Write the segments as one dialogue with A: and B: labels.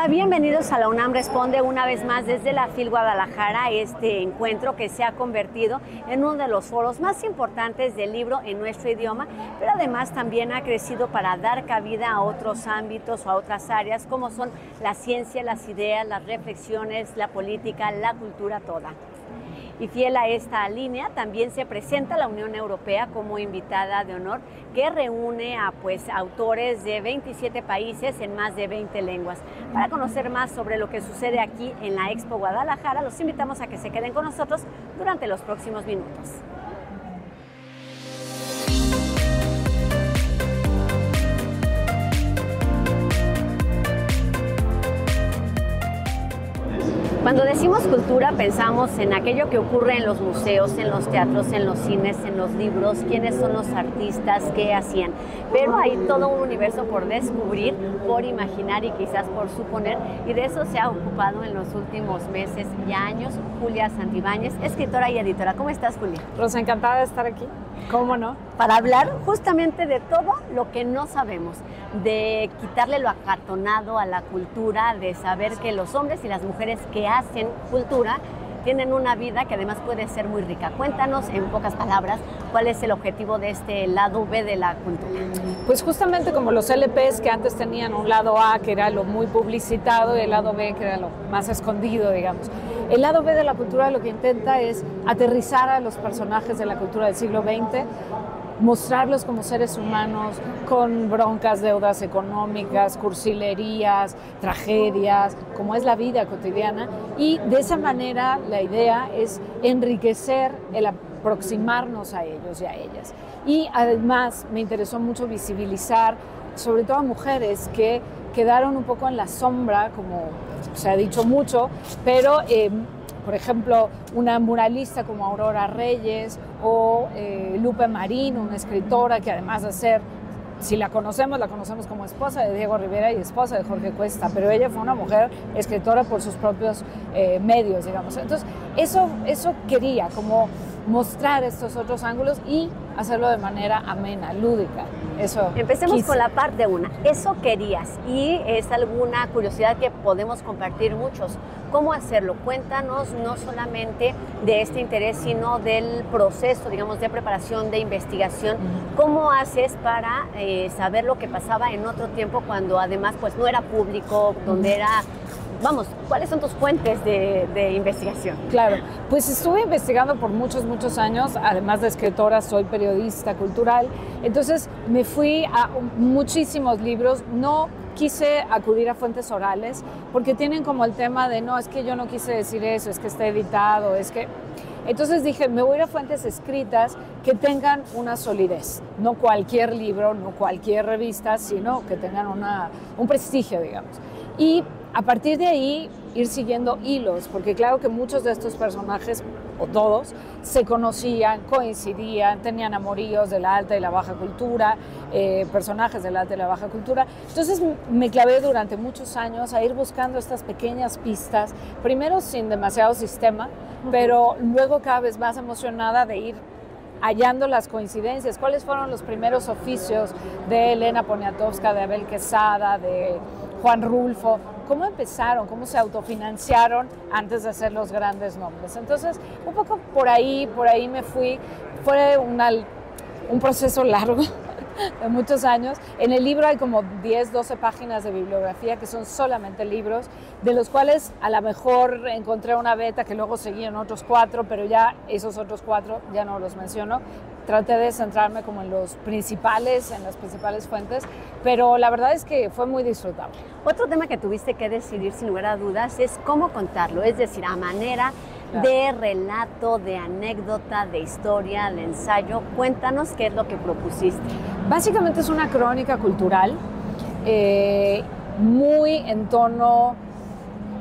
A: Hola, bienvenidos a la UNAM Responde una vez más desde la FIL Guadalajara, este encuentro que se ha convertido en uno de los foros más importantes del libro en nuestro idioma, pero además también ha crecido para dar cabida a otros ámbitos o a otras áreas como son la ciencia, las ideas, las reflexiones, la política, la cultura toda. Y fiel a esta línea, también se presenta la Unión Europea como invitada de honor, que reúne a autores de 27 países en más de 20 lenguas. Para conocer más sobre lo que sucede aquí en la Expo Guadalajara, los invitamos a que se queden con nosotros durante los próximos minutos. Cuando decimos cultura pensamos en aquello que ocurre en los museos, en los teatros, en los cines, en los libros, quiénes son los artistas, qué hacían. Pero hay todo un universo por descubrir, por imaginar y quizás por suponer, y de eso se ha ocupado en los últimos meses y años Julia Santibáñez, escritora y editora. ¿Cómo estás, Julia?
B: Rosa, encantada de estar aquí. ¿Cómo no?
A: Para hablar justamente de todo lo que no sabemos, de quitarle lo acartonado a la cultura, de saber que los hombres y las mujeres que hacen cultura tienen una vida que además puede ser muy rica. Cuéntanos en pocas palabras cuál es el objetivo de este lado B de la cultura.
B: Pues justamente como los LPs que antes tenían un lado A que era lo muy publicitado y el lado B que era lo más escondido, digamos. El lado B de la cultura lo que intenta es aterrizar a los personajes de la cultura del siglo XX, mostrarlos como seres humanos con broncas, deudas económicas, cursilerías, tragedias, como es la vida cotidiana, y de esa manera la idea es enriquecer el aproximarnos a ellos y a ellas. Y además me interesó mucho visibilizar sobre todo a mujeres que quedaron un poco en la sombra, como se ha dicho mucho, pero por ejemplo, una muralista como Aurora Reyes o Lupe Marín, una escritora que además de ser, si la conocemos como esposa de Diego Rivera y esposa de Jorge Cuesta, pero ella fue una mujer escritora por sus propios medios, digamos. Entonces, eso quería, como mostrar estos otros ángulos y hacerlo de manera amena, lúdica. Eso
A: Empecemos con la parte 1. Eso querías, y es alguna curiosidad que podemos compartir muchos. ¿Cómo hacerlo? Cuéntanos no solamente de este interés, sino del proceso, digamos, de preparación, de investigación. ¿Cómo haces para saber lo que pasaba en otro tiempo cuando además no era público, donde era... Vamos, ¿cuáles son tus fuentes de investigación?
B: Claro, pues estuve investigando por muchos años, además de escritora, soy periodista cultural, entonces me fui a muchísimos libros, no quise acudir a fuentes orales, porque tienen como el tema de, no, es que yo no quise decir eso, es que está editado, es que... Entonces dije, me voy a ir a fuentes escritas que tengan una solidez, no cualquier libro, no cualquier revista, sino que tengan un prestigio, digamos. Y a partir de ahí ir siguiendo hilos, porque claro que muchos de estos personajes, o todos, se conocían, coincidían, tenían amoríos de la alta y la baja cultura, personajes de la alta y la baja cultura. Entonces me clavé durante muchos años a ir buscando estas pequeñas pistas, primero sin demasiado sistema, pero luego cada vez más emocionada de ir hallando las coincidencias. ¿Cuáles fueron los primeros oficios de Elena Poniatowska, de Abel Quesada, de Juan Rulfo? ¿Cómo empezaron? ¿Cómo se autofinanciaron antes de hacer los grandes nombres? Entonces, un poco por ahí me fui. Fue un proceso largo de muchos años. En el libro hay como 10, 12 páginas de bibliografía que son solamente libros, de los cuales a lo mejor encontré una beta que luego seguían otros 4, pero ya esos otros 4 ya no los menciono. Traté de centrarme como en las principales fuentes, pero la verdad es que fue muy disfrutable.
A: Otro tema que tuviste que decidir sin lugar a dudas es cómo contarlo, es decir, a manera de relato, de anécdota, de historia, de ensayo. Cuéntanos qué es lo que propusiste.
B: Básicamente es una crónica cultural, muy en tono,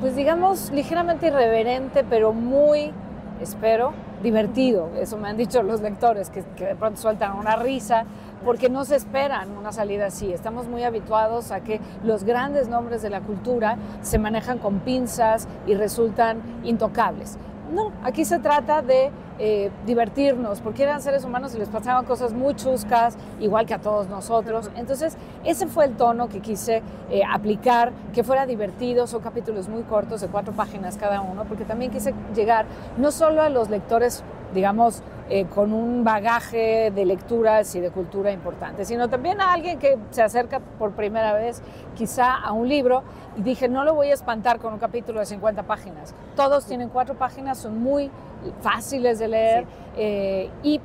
B: pues digamos, ligeramente irreverente, pero muy, espero, divertido. Eso me han dicho los lectores, que de pronto sueltan una risa, porque no se esperan una salida así. Estamos muy habituados a que los grandes nombres de la cultura se manejan con pinzas y resultan intocables. no, aquí se trata de divertirnos, porque eran seres humanos y les pasaban cosas muy chuscas, igual que a todos nosotros. Entonces, ese fue el tono que quise aplicar, que fuera divertido. Son capítulos muy cortos, de 4 páginas cada uno, porque también quise llegar no solo a los lectores, digamos, con un bagaje de lecturas y de cultura importante, sino también a alguien que se acerca por primera vez quizá a un libro, y dije, no lo voy a espantar con un capítulo de 50 páginas. Todos tienen 4 páginas, son muy fáciles de leer, y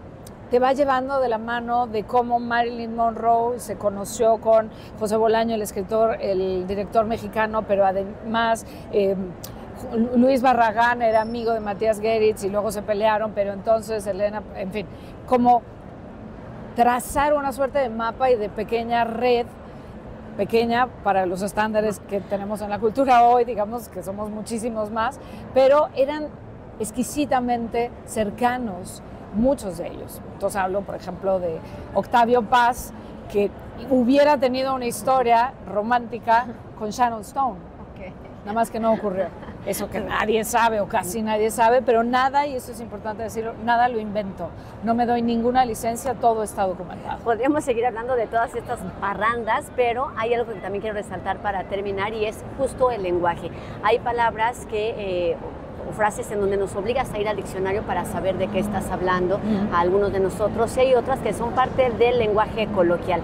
B: te va llevando de la mano de cómo Marilyn Monroe se conoció con José Bolaño, el escritor, el director mexicano, pero además Luis Barragán era amigo de Matías Geritz y luego se pelearon, pero entonces Elena, en fin, como trazar una suerte de mapa y de pequeña red, pequeña para los estándares que tenemos en la cultura hoy, digamos que somos muchísimos más, pero eran exquisitamente cercanos, muchos de ellos. Entonces hablo, por ejemplo, de Octavio Paz, que hubiera tenido una historia romántica con Sharon Stone, nada más que no ocurrió. Eso que nadie sabe o casi nadie sabe, pero nada, y eso es importante decirlo, nada lo invento. No me doy ninguna licencia, todo está documentado.
A: Podríamos seguir hablando de todas estas parrandas, pero hay algo que también quiero resaltar para terminar, y es justo el lenguaje. Hay palabras que o frases en donde nos obligas a ir al diccionario para saber de qué estás hablando, a algunos de nosotros, y hay otras que son parte del lenguaje coloquial.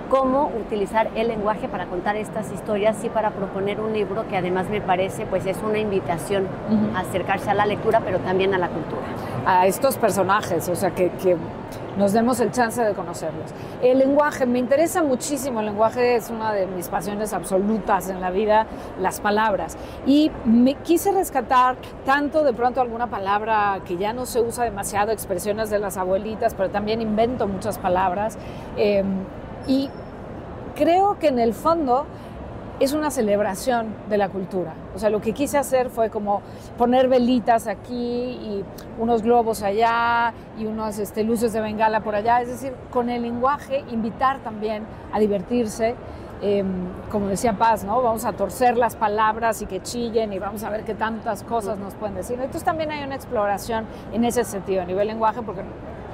A: Cómo utilizar el lenguaje para contar estas historias y para proponer un libro que además me parece pues es una invitación a acercarse a la lectura, pero también a la cultura.
B: A estos personajes, o sea, que nos demos el chance de conocerlos. El lenguaje, me interesa muchísimo, el lenguaje es una de mis pasiones absolutas en la vida, las palabras. Y me quise rescatar tanto de pronto alguna palabra que ya no se usa demasiado, expresiones de las abuelitas, pero también invento muchas palabras. Y creo que en el fondo es una celebración de la cultura. O sea, lo que quise hacer fue como poner velitas aquí y unos globos allá y unas luces de bengala por allá. Es decir, con el lenguaje invitar también a divertirse. Como decía Paz, ¿no? Vamos a torcer las palabras y que chillen y vamos a ver qué tantas cosas nos pueden decir. Entonces también hay una exploración en ese sentido, a nivel lenguaje, porque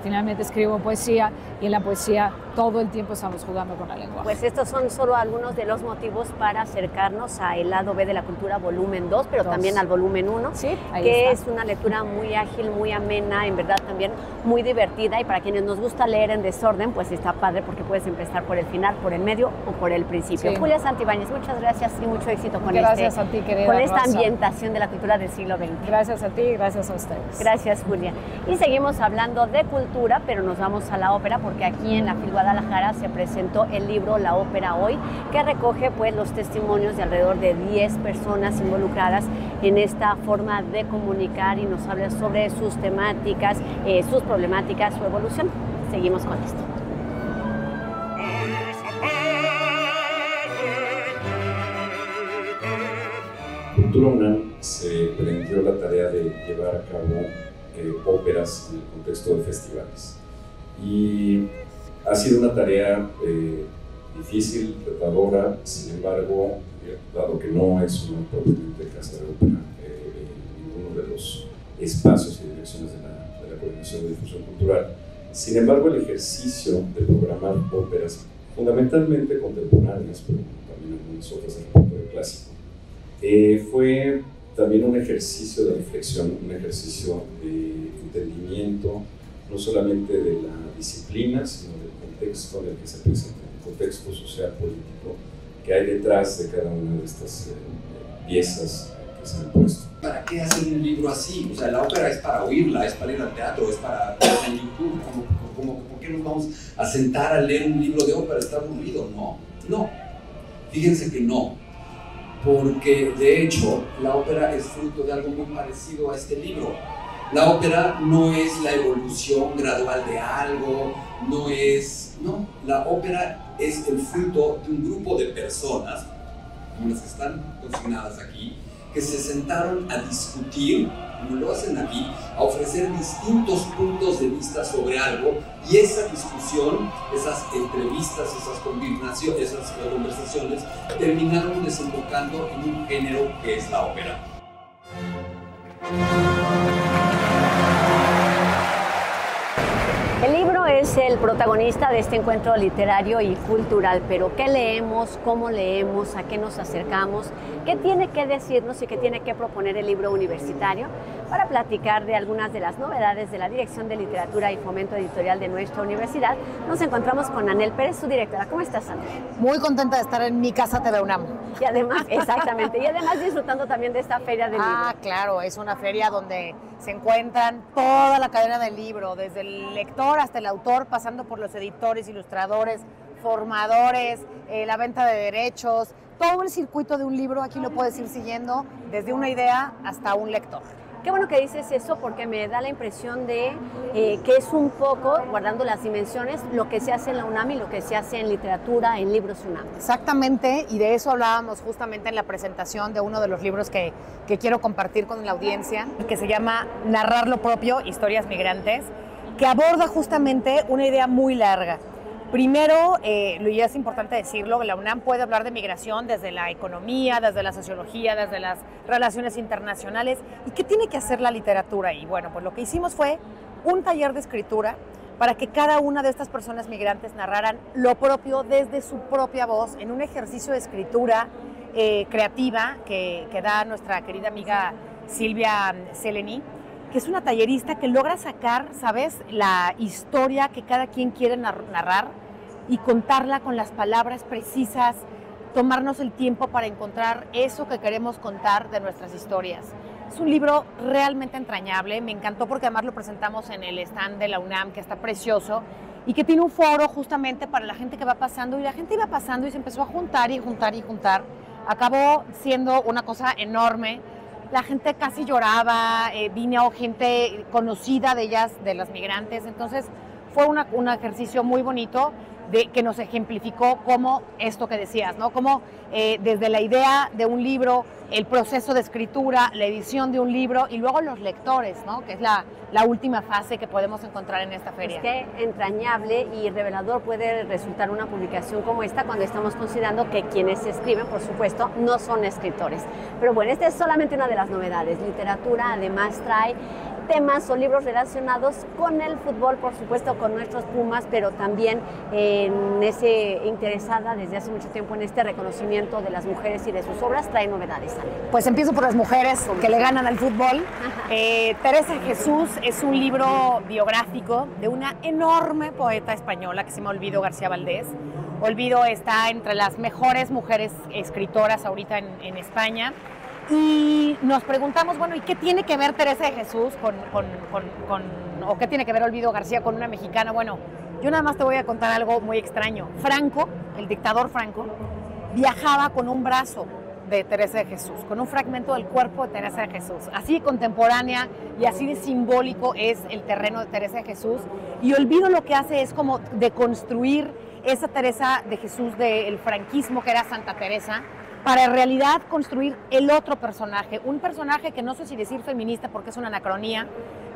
B: finalmente escribo poesía y en la poesía todo el tiempo estamos jugando con la lengua.
A: Pues estos son solo algunos de los motivos para acercarnos a El lado B de la cultura volumen 2, pero también al volumen 1,
B: sí,
A: que es una lectura muy ágil, muy amena, en verdad también muy divertida, y para quienes nos gusta leer en desorden, pues está padre porque puedes empezar por el final, por el medio o por el principio. Sí. Julia Santibáñez, muchas gracias y mucho éxito con,
B: gracias a ti, querida
A: con esta
B: Rosa.
A: Ambientación de la cultura del siglo XX.
B: Gracias a ti y gracias a ustedes.
A: Gracias, Julia. Y seguimos hablando de cultura, pero nos vamos a la ópera, porque aquí en la FIL Guadalajara se presentó el libro La Ópera Hoy, que recoge pues los testimonios de alrededor de 10 personas involucradas en esta forma de comunicar, y nos habla sobre sus temáticas, sus problemáticas, su evolución. Seguimos con esto.
C: Cultura UNAM se prendió la tarea de llevar a cabo óperas en el contexto de festivales. Y ha sido una tarea difícil, retadora, sin embargo, dado que no es una propiamente casa de ópera, ninguno de los espacios y direcciones de la Coordinación de Difusión Cultural. Sin embargo, el ejercicio de programar óperas, fundamentalmente contemporáneas, pero también algunas otras del repertorio clásico, fue también un ejercicio de reflexión, un ejercicio de entendimiento, no solamente de la disciplina, sino del contexto en el que se presenta, el contexto social, político que hay detrás de cada una de estas piezas que se han puesto.
D: ¿Para qué hacer un libro así? O sea, la ópera es para oírla, es para ir al teatro, es para ver en YouTube. ¿Por qué nos vamos a sentar a leer un libro de ópera? ¿Está aburrido? No. Fíjense que no. Porque, de hecho, la ópera es fruto de algo muy parecido a este libro. La ópera no es la evolución gradual de algo, no, la ópera es el fruto de un grupo de personas, como las que están consignadas aquí, que se sentaron a discutir, como lo hacen aquí, a ofrecer distintos puntos de vista sobre algo, y esa discusión, esas entrevistas, esas conversaciones, terminaron desembocando en un género que es la ópera.
A: El libro es el protagonista de este encuentro literario y cultural, pero ¿qué leemos? ¿Cómo leemos? ¿A qué nos acercamos? ¿Qué tiene que decirnos y qué tiene que proponer el libro universitario? Para platicar de algunas de las novedades de la Dirección de Literatura y Fomento Editorial de nuestra universidad, nos encontramos con Anel Pérez, su directora. ¿Cómo estás, Anel?
E: Muy contenta de estar en mi casa TV UNAM.
A: Y además, exactamente, y además disfrutando también de esta feria del libro.
E: Ah, claro, es una feria donde se encuentran toda la cadena del libro, desde el lector hasta el autor, pasando por los editores, ilustradores, formadores, la venta de derechos, todo el circuito de un libro aquí lo puedes ir siguiendo desde una idea hasta un lector.
A: Qué bueno que dices eso porque me da la impresión de que es un poco, guardando las dimensiones, lo que se hace en la UNAM y lo que se hace en literatura, en libros UNAM.
E: Exactamente, y de eso hablábamos justamente en la presentación de uno de los libros que quiero compartir con la audiencia, que se llama Narrar lo propio, historias migrantes, que aborda justamente una idea muy larga. Primero, y es importante decirlo, la UNAM puede hablar de migración desde la economía, desde la sociología, desde las relaciones internacionales. ¿Y qué tiene que hacer la literatura ahí? Bueno, pues lo que hicimos fue un taller de escritura para que cada una de estas personas migrantes narraran lo propio desde su propia voz en un ejercicio de escritura creativa que da nuestra querida amiga Silvia Seleni, que es una tallerista que logra sacar, ¿sabes?, la historia que cada quien quiere narrar y contarla con las palabras precisas, tomarnos el tiempo para encontrar eso que queremos contar de nuestras historias. Es un libro realmente entrañable, me encantó porque además lo presentamos en el stand de la UNAM, que está precioso, y que tiene un foro justamente para la gente que va pasando, y la gente iba pasando y se empezó a juntar y juntar y juntar. Acabó siendo una cosa enorme. La gente casi lloraba, vino gente conocida de ellas, de las migrantes, entonces fue un ejercicio muy bonito que nos ejemplificó cómo esto que decías, ¿no? Cómo desde la idea de un libro, el proceso de escritura, la edición de un libro y luego los lectores, ¿no? Que es la última fase que podemos encontrar en esta feria.
A: Pues qué entrañable y revelador puede resultar una publicación como esta cuando estamos considerando que quienes escriben, por supuesto, no son escritores. Pero bueno, esta es solamente una de las novedades. Literatura además trae temas o libros relacionados con el fútbol, por supuesto, con nuestros Pumas, pero también interesada desde hace mucho tiempo en este reconocimiento de las mujeres y de sus obras, trae novedades.
E: Pues empiezo por las mujeres que le ganan al fútbol. Teresa Jesús es un libro biográfico de una enorme poeta española que se llama Olvido García Valdés. Olvido está entre las mejores mujeres escritoras ahorita en España. Y nos preguntamos, bueno, ¿y qué tiene que ver Teresa de Jesús o qué tiene que ver Olvido García con una mexicana? Bueno, yo nada más te voy a contar algo muy extraño. Franco, el dictador Franco, viajaba con un brazo de Teresa de Jesús, con un fragmento del cuerpo de Teresa de Jesús. Así de contemporánea y así de simbólico es el terreno de Teresa de Jesús. Y Olvido lo que hace es como deconstruir esa Teresa de Jesús del franquismo, que era Santa Teresa, para en realidad construir el otro personaje, un personaje que no sé si decir feminista porque es una anacronía,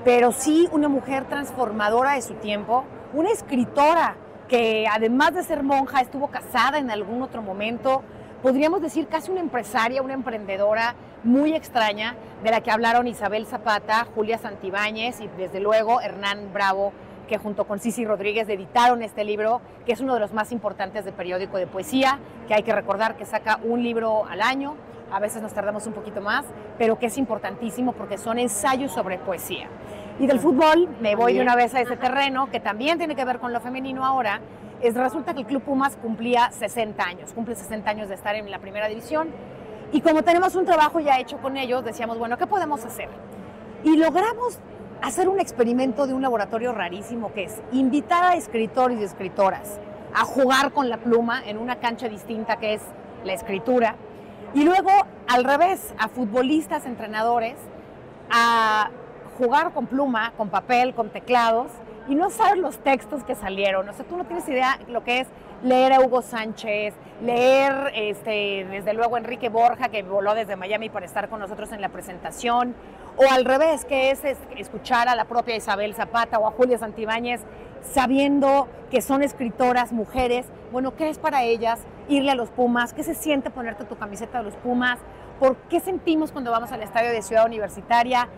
E: pero sí una mujer transformadora de su tiempo, una escritora que además de ser monja estuvo casada en algún otro momento, podríamos decir casi una empresaria, una emprendedora muy extraña, de la que hablaron Isabel Zapata, Julia Santibáñez y desde luego Hernán Bravo, que junto con Cici Rodríguez editaron este libro, que es uno de los más importantes de periódico de poesía, que hay que recordar que saca un libro al año, a veces nos tardamos un poquito más, pero que es importantísimo porque son ensayos sobre poesía. Y del fútbol me voy de una vez a ese terreno, que también tiene que ver con lo femenino ahora. Resulta que el Club Pumas cumplía 60 años, cumple 60 años de estar en la primera división, y como tenemos un trabajo ya hecho con ellos, decíamos, bueno, ¿qué podemos hacer? Y logramos hacer un experimento de un laboratorio rarísimo, que es invitar a escritores y escritoras a jugar con la pluma en una cancha distinta que es la escritura, y luego al revés, a futbolistas, entrenadores, a jugar con pluma, con papel, con teclados, y no saber los textos que salieron. O sea, tú no tienes idea lo que es leer a Hugo Sánchez, leer desde luego Enrique Borja, que voló desde Miami para estar con nosotros en la presentación, o al revés, que es escuchar a la propia Isabel Zapata o a Julia Santibáñez, sabiendo que son escritoras, mujeres. Bueno, ¿qué es para ellas irle a los Pumas? ¿Qué se siente ponerte tu camiseta de los Pumas? ¿Por qué sentimos cuando vamos al estadio de Ciudad Universitaria?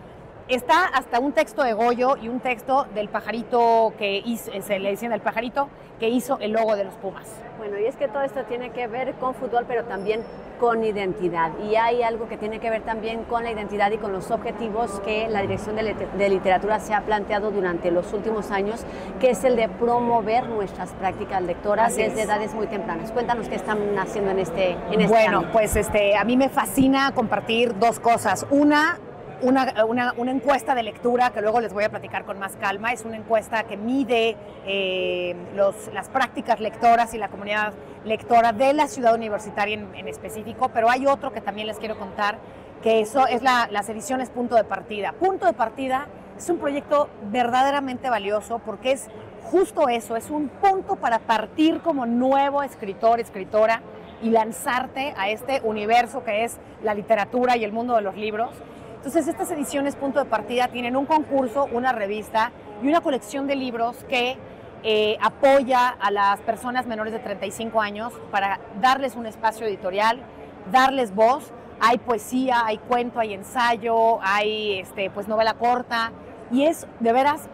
E: Está hasta un texto de Goyo y un texto del pajarito que hizo, se le decían el pajarito que hizo el logo de los Pumas.
A: Bueno, y es que todo esto tiene que ver con fútbol, pero también con identidad. Y hay algo que tiene que ver también con la identidad y con los objetivos que la Dirección de Literatura se ha planteado durante los últimos años, que es el de promover nuestras prácticas lectoras desde edades muy tempranas. Cuéntanos qué están haciendo en este
E: Bueno,
A: ámbito.
E: pues a mí me fascina compartir dos cosas. Una encuesta de lectura que luego les voy a platicar con más calma. Es una encuesta que mide las prácticas lectoras y la comunidad lectora de la ciudad universitaria en específico, pero hay otro que también les quiero contar, que eso es las ediciones Punto de Partida. Punto de Partida es un proyecto verdaderamente valioso porque es justo eso, es un punto para partir como nuevo escritor, escritora y lanzarte a este universo que es la literatura y el mundo de los libros. Entonces, estas ediciones Punto de Partida tienen un concurso, una revista y una colección de libros que apoya a las personas menores de 35 años para darles un espacio editorial, darles voz. Hay poesía, hay cuento, hay ensayo, hay pues novela corta y es de veras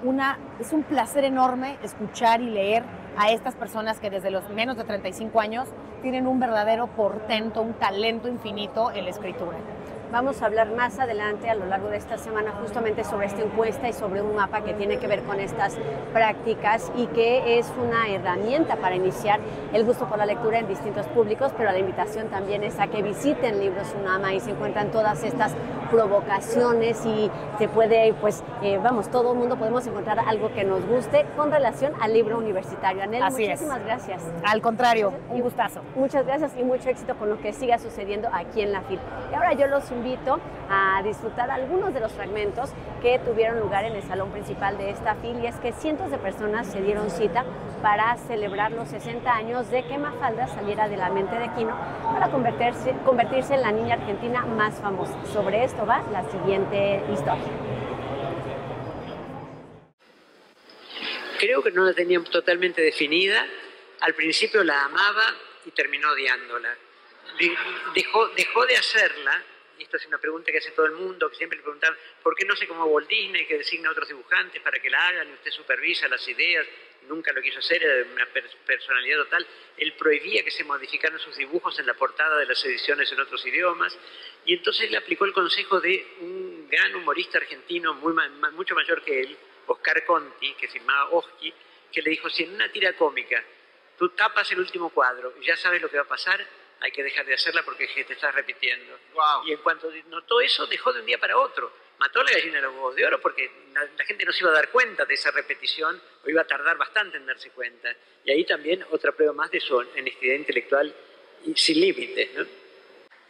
E: es un placer enorme escuchar y leer a estas personas que desde los menos de 35 años tienen un verdadero portento, un talento infinito en la escritura.
A: Vamos a hablar más adelante a lo largo de esta semana justamente sobre esta encuesta y sobre un mapa que tiene que ver con estas prácticas y que es una herramienta para iniciar el gusto por la lectura en distintos públicos, pero la invitación también es a que visiten Libros UNAM y se encuentran todas estas provocaciones y se puede, todo el mundo podemos encontrar algo que nos guste con relación al libro universitario. Anel, muchísimas gracias.
E: Al contrario, un gustazo.
A: Muchas gracias y mucho éxito con lo que siga sucediendo aquí en la FIL. Y ahora yo los invito a disfrutar algunos de los fragmentos que tuvieron lugar en el salón principal de esta FIL, y es que cientos de personas se dieron cita para celebrar los 60 años de que Mafalda saliera de la mente de Quino para convertirse en la niña argentina más famosa. Sobre esto va la siguiente historia.
F: Creo que no la tenía totalmente definida. Al principio la amaba y terminó odiándola. Dejó de hacerla. Y esto es una pregunta que hace todo el mundo, que siempre le preguntan, ¿por qué no sé cómo Walt Disney, que designa a otros dibujantes para que la hagan y usted supervisa las ideas? Nunca lo quiso hacer, era de una personalidad total. Él prohibía que se modificaran sus dibujos en la portada de las ediciones en otros idiomas. Y entonces le aplicó el consejo de un gran humorista argentino, mucho mayor que él, Oscar Conti, que se llamaba Oski, que le dijo, si en una tira cómica tú tapas el último cuadro y ya sabes lo que va a pasar, hay que dejar de hacerla porque te estás repitiendo. Wow. Y en cuanto notó eso, dejó de un día para otro. Mató a la gallina de los huevos de oro porque la gente no se iba a dar cuenta de esa repetición o iba a tardar bastante en darse cuenta. Y ahí también otra prueba más de su honestidad intelectual y sin límites, ¿no?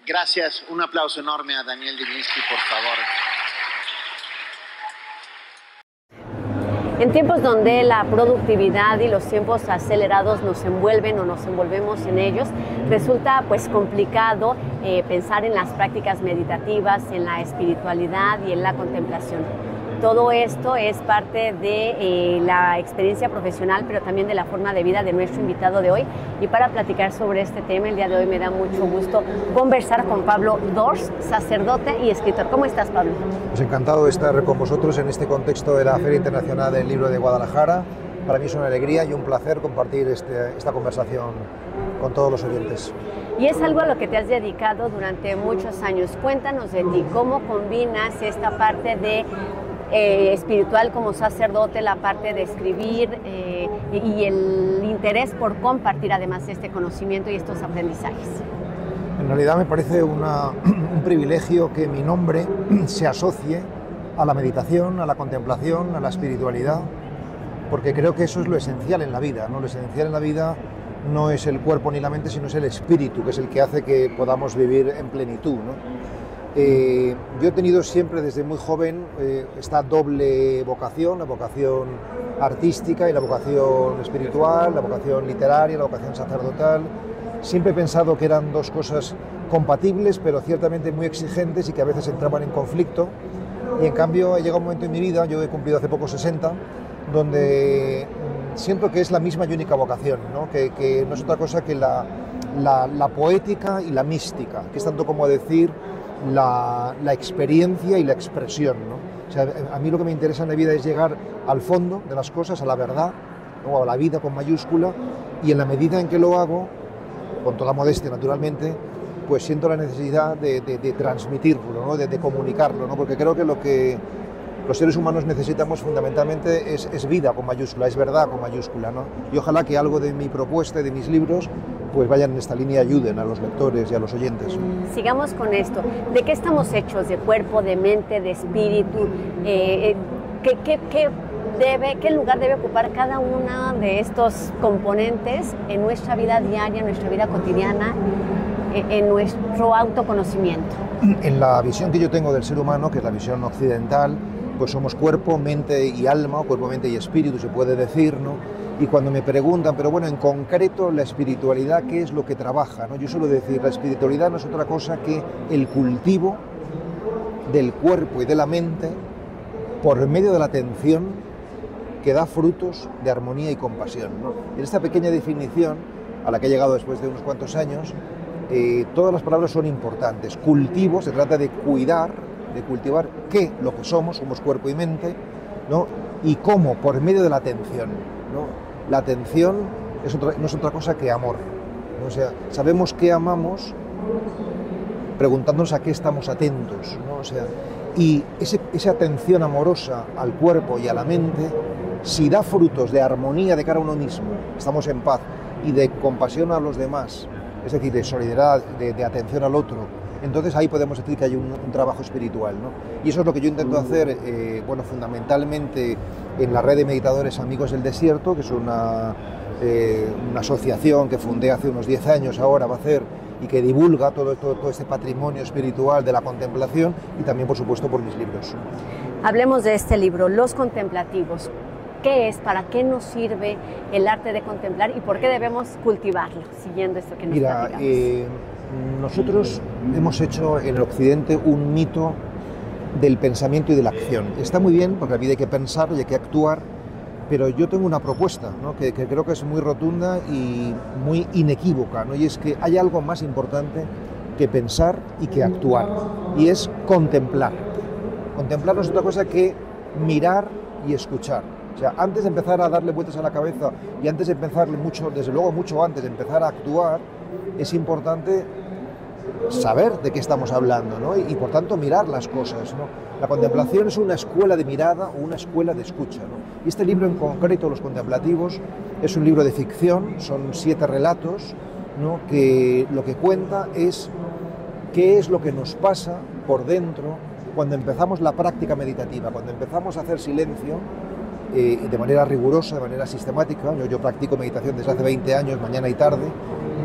G: Gracias. Un aplauso enorme a Daniel Digninsky, por favor.
A: En tiempos donde la productividad y los tiempos acelerados nos envuelven o nos envolvemos en ellos, resulta complicado pensar en las prácticas meditativas, en la espiritualidad y en la contemplación. Todo esto es parte de la experiencia profesional, pero también de la forma de vida de nuestro invitado de hoy. Y para platicar sobre este tema, el día de hoy me da mucho gusto conversar con Pablo Dors, sacerdote y escritor. ¿Cómo estás, Pablo?
H: Pues encantado de estar con vosotros en este contexto de la Feria Internacional del Libro de Guadalajara. Para mí es una alegría y un placer compartir esta conversación con todos los oyentes.
A: Y es algo a lo que te has dedicado durante muchos años. Cuéntanos de ti, ¿cómo combinas esta parte de espiritual como sacerdote, la parte de escribir y el interés por compartir además este conocimiento y estos aprendizajes?
H: En realidad me parece un privilegio que mi nombre se asocie a la meditación, a la contemplación, a la espiritualidad, porque creo que eso es lo esencial en la vida, ¿no? Lo esencial en la vida no es el cuerpo ni la mente, sino es el espíritu, que es el que hace que podamos vivir en plenitud, ¿no? Yo he tenido siempre desde muy joven esta doble vocación, la vocación artística y la vocación espiritual, la vocación literaria, la vocación sacerdotal. Siempre he pensado que eran dos cosas compatibles, pero ciertamente muy exigentes y que a veces entraban en conflicto. Y en cambio he llegado un momento en mi vida, yo he cumplido hace poco 60, donde siento que es la misma y única vocación, ¿no? Que no es otra cosa que la poética y la mística, que es tanto como decir la experiencia y la expresión, ¿no? O sea, a mí lo que me interesa en la vida es llegar al fondo de las cosas, a la verdad, o a la vida con mayúscula, y en la medida en que lo hago, con toda modestia naturalmente, pues siento la necesidad de transmitirlo, ¿no? de comunicarlo, ¿no? Porque creo que lo que los seres humanos necesitamos fundamentalmente es vida con mayúscula, es verdad con mayúscula, ¿no? Y ojalá que algo de mi propuesta y de mis libros pues vayan en esta línea y ayuden a los lectores y a los oyentes.
A: Sigamos con esto. ¿De qué estamos hechos? ¿De cuerpo, de mente, de espíritu? ¿Qué lugar debe ocupar cada uno de estos componentes en nuestra vida diaria, en nuestra vida cotidiana, en nuestro autoconocimiento?
H: En la visión que yo tengo del ser humano, que es la visión occidental, pues somos cuerpo, mente y alma, o cuerpo, mente y espíritu, se puede decir, ¿no? Y cuando me preguntan, pero bueno, en concreto la espiritualidad, ¿qué es lo que trabaja?, ¿no? Yo suelo decir, la espiritualidad no es otra cosa que el cultivo del cuerpo y de la mente por medio de la atención que da frutos de armonía y compasión, ¿no? En esta pequeña definición, a la que he llegado después de unos cuantos años, todas las palabras son importantes. Cultivo, se trata de cuidar, de cultivar qué, lo que somos cuerpo y mente, ¿no? Y cómo, por medio de la atención, ¿no? La atención no es otra cosa que amor, ¿no? O sea, sabemos qué amamos preguntándonos a qué estamos atentos, ¿no? O sea, y esa atención amorosa al cuerpo y a la mente, si da frutos de armonía de cara a uno mismo, estamos en paz, y de compasión a los demás, es decir, de solidaridad, de atención al otro, entonces ahí podemos decir que hay un trabajo espiritual, ¿no? Y eso es lo que yo intento hacer, bueno, fundamentalmente en la red de meditadores Amigos del Desierto, que es una asociación que fundé hace unos 10 años, ahora va a hacer, y que divulga todo este patrimonio espiritual de la contemplación, y también, por supuesto, por mis libros.
A: Hablemos de este libro, Los Contemplativos. ¿Qué es? ¿Para qué nos sirve el arte de contemplar y por qué debemos cultivarlo? Siguiendo esto que nos platicamos.
H: Nosotros hemos hecho en el Occidente un mito del pensamiento y de la acción. Está muy bien, porque la vida hay que pensar y hay que actuar, pero yo tengo una propuesta, ¿no? que creo que es muy rotunda y muy inequívoca, ¿no? Y es que hay algo más importante que pensar y que actuar, y es contemplar. Contemplar no es otra cosa que mirar y escuchar. O sea, antes de empezar a darle vueltas a la cabeza y antes de empezar desde luego mucho antes de empezar a actuar, es importante saber de qué estamos hablando, ¿no? Y por tanto mirar las cosas, ¿no? La contemplación es una escuela de mirada o una escuela de escucha, ¿no? Y este libro en concreto, Los Contemplativos, es un libro de ficción, son 7 relatos, ¿no? Que lo que cuenta es qué es lo que nos pasa por dentro cuando empezamos la práctica meditativa, cuando empezamos a hacer silencio de manera rigurosa, de manera sistemática. Yo practico meditación desde hace 20 años, mañana y tarde,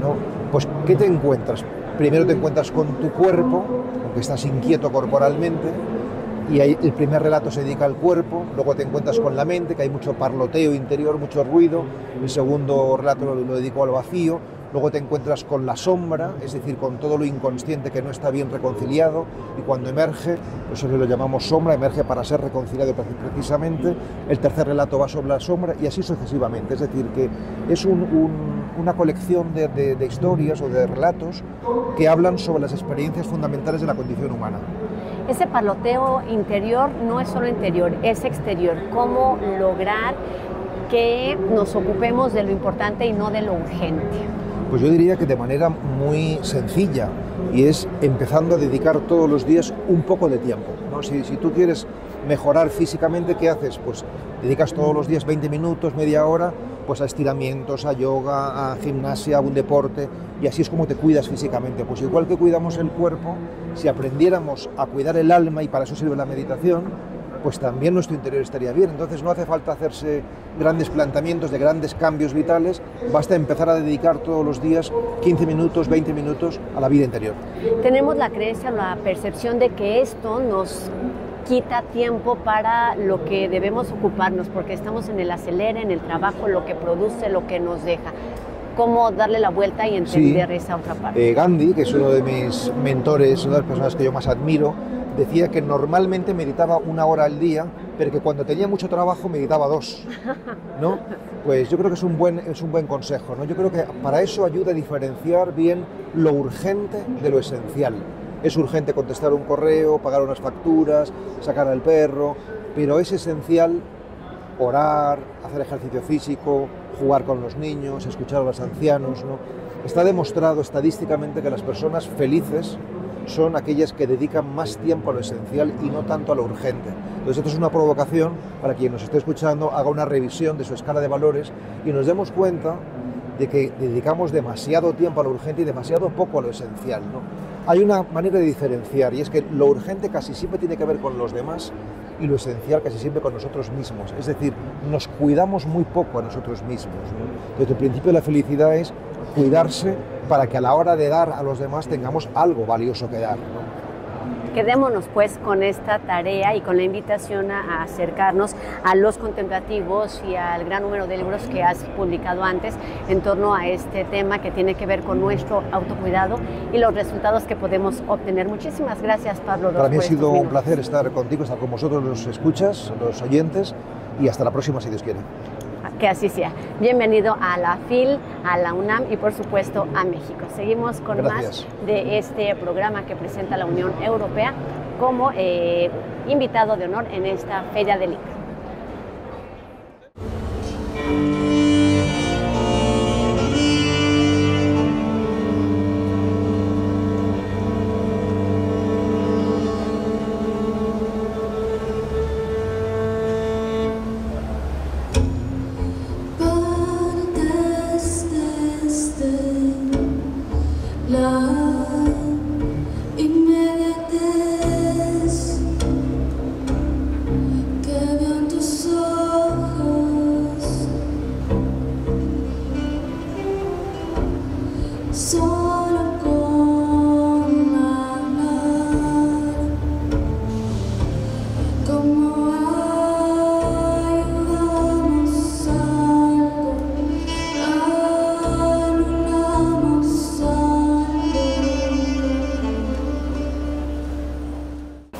H: ¿no? Pues, ¿qué te encuentras? Primero te encuentras con tu cuerpo, aunque estás inquieto corporalmente, y ahí el primer relato se dedica al cuerpo. Luego te encuentras con la mente, que hay mucho parloteo interior, mucho ruido. El segundo relato lo dedico al vacío. Luego te encuentras con la sombra, es decir, con todo lo inconsciente que no está bien reconciliado, y cuando emerge, eso lo llamamos sombra, emerge para ser reconciliado precisamente. El tercer relato va sobre la sombra, y así sucesivamente. Es decir, que es una colección de historias o de relatos que hablan sobre las experiencias fundamentales de la condición humana.
A: Ese parloteo interior no es solo interior, es exterior. ¿Cómo lograr que nos ocupemos de lo importante y no de lo urgente?
H: Pues yo diría que de manera muy sencilla, y es empezando a dedicar todos los días un poco de tiempo, ¿no? Si tú quieres mejorar físicamente, ¿qué haces? Pues dedicas todos los días 20 minutos, media hora, pues a estiramientos, a yoga, a gimnasia, a un deporte, y así es como te cuidas físicamente. Pues igual que cuidamos el cuerpo, si aprendiéramos a cuidar el alma, y para eso sirve la meditación, pues también nuestro interior estaría bien. Entonces no hace falta hacerse grandes planteamientos de grandes cambios vitales, basta empezar a dedicar todos los días 15 minutos, 20 minutos a la vida interior.
A: Tenemos la creencia, la percepción de que esto nos quita tiempo para lo que debemos ocuparnos, porque estamos en el acelere, en el trabajo, lo que produce, lo que nos deja. ¿Cómo darle la vuelta y entender esa otra parte?
H: Gandhi, que es uno de mis mentores, una de las personas que yo más admiro, decía que normalmente meditaba 1 hora al día, pero que cuando tenía mucho trabajo meditaba 2, ¿no? Pues yo creo que es un buen consejo, ¿no? Yo creo que para eso ayuda a diferenciar bien lo urgente de lo esencial. Es urgente contestar un correo, pagar unas facturas, sacar al perro, pero es esencial orar, hacer ejercicio físico, jugar con los niños, escuchar a los ancianos, ¿no? Está demostrado estadísticamente que las personas felices son aquellas que dedican más tiempo a lo esencial y no tanto a lo urgente. Entonces esto es una provocación para quien nos esté escuchando haga una revisión de su escala de valores y nos demos cuenta de que dedicamos demasiado tiempo a lo urgente y demasiado poco a lo esencial, ¿no? Hay una manera de diferenciar y es que lo urgente casi siempre tiene que ver con los demás y lo esencial casi siempre con nosotros mismos. Es decir, nos cuidamos muy poco a nosotros mismos, ¿no? Entonces el principio de la felicidad es cuidarse para que a la hora de dar a los demás tengamos algo valioso que dar, ¿no?
A: Quedémonos pues con esta tarea y con la invitación a acercarnos a los contemplativos y al gran número de libros que has publicado antes en torno a este tema que tiene que ver con nuestro autocuidado y los resultados que podemos obtener. Muchísimas gracias, Pablo.
H: Para mí ha sido un placer estar contigo, estar con vosotros los escuchas, los oyentes, y hasta la próxima si Dios quiere.
A: Que así sea. Bienvenido a la FIL, a la UNAM y por supuesto a México. Seguimos con más de este programa que presenta la Unión Europea como invitado de honor en esta Feria del Libro.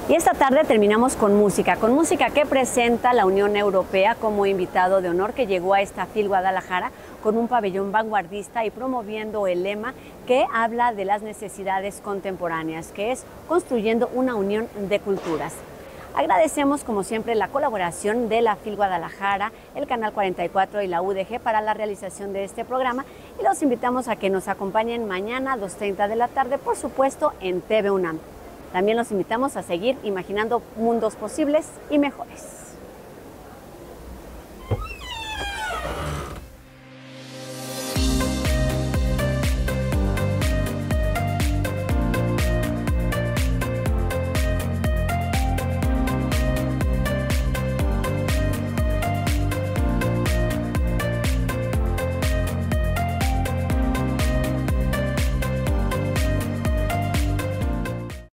A: Y esta tarde terminamos con música que presenta la Unión Europea como invitado de honor que llegó a esta FIL Guadalajara con un pabellón vanguardista y promoviendo el lema que habla de las necesidades contemporáneas, que es construyendo una unión de culturas. Agradecemos como siempre la colaboración de la FIL Guadalajara, el Canal 44 y la UDG para la realización de este programa y los invitamos a que nos acompañen mañana a 2:30 de la tarde, por supuesto en TV UNAM. También los invitamos a seguir imaginando mundos posibles y mejores.